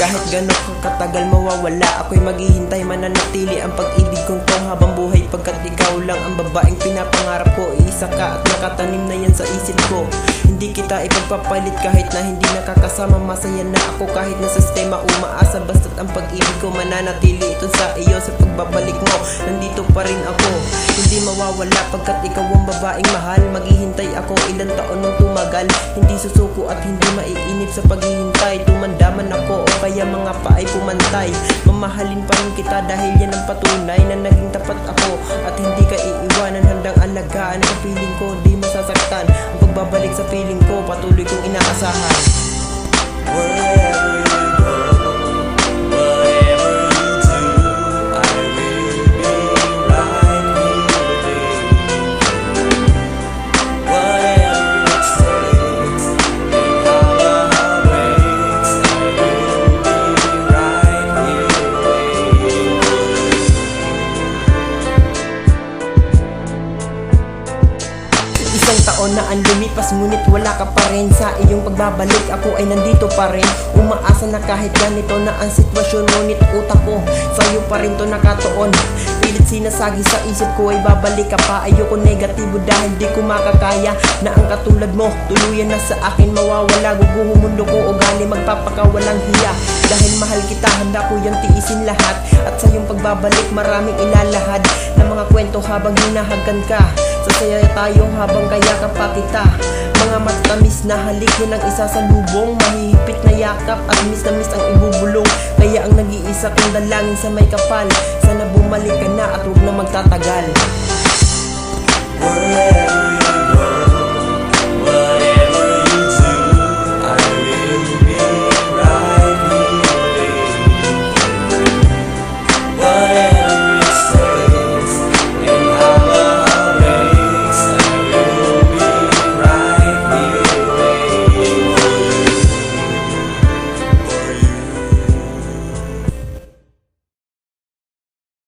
Kahit gano'n katagal mawawala, ako'y maghihintay, mananatili ang pag-ibig kong to habang buhay, pagkat ikaw lang ang babaeng pinapangarap ko. Isa ka at nakatanim na yan sa isip ko. Hindi kita ipagpapalit kahit na hindi nakakasama. Masaya na ako kahit na sa sistema umaasa, basta't ang pag-ibig ko mananatili ito sa iyo. Sa pagbabalik mo, nandito pa rin ako, hindi mawawala, pagkat ikaw ang babaeng mahal. Maghihintay ako ilang taon nang tumagal, hindi susuko at hindi maiinip sa paghihintay. Tumandaman ako o kaya mga paay pumantay, mamahalin pa rin kita dahil yan ang patunay na naging tapat ako at hindi ka iiwanan. Handang alagaan ang piling ko, di masasaktan. Ang pagbabalik sa piling ko, patuloy kong inaasahan. Wherever you go, whatever you do, I will be right here waiting. Whatever it takes, and all the heartbreaks, I will be right here waiting. Isang taon na ang lumipas, ngunit wala ka pa rin. Sa iyong pagbabalik, ako ay nandito pa rin. Umaasa na kahit ganito na ang sitwasyon, ngunit utak ko sa'yo pa rin to nakatuon. Pilit sinasagi sa isip ko ay babalik ka pa. Ayoko negatibo dahil di ko makakaya na ang katulad mo tuluyan na sa akin mawawala. Guguho mundo ko ugali, magpapakawalang hiya. Dahil mahal kita, handa ko yung tiisin lahat. At sa iyong pagbabalik, maraming ilalahad na mga kwento habang hinahagan ka. Sasaya tayo habang kayakap pa kita. Mga matatamis na halik, yun ang isasalubong. Mahihipit na yakap at miss na miss ang ibubulong. Kaya ang nag-iisa kong dalangin sa may kapal, sana bumalik ka na at huwag na magtatagal. Wherever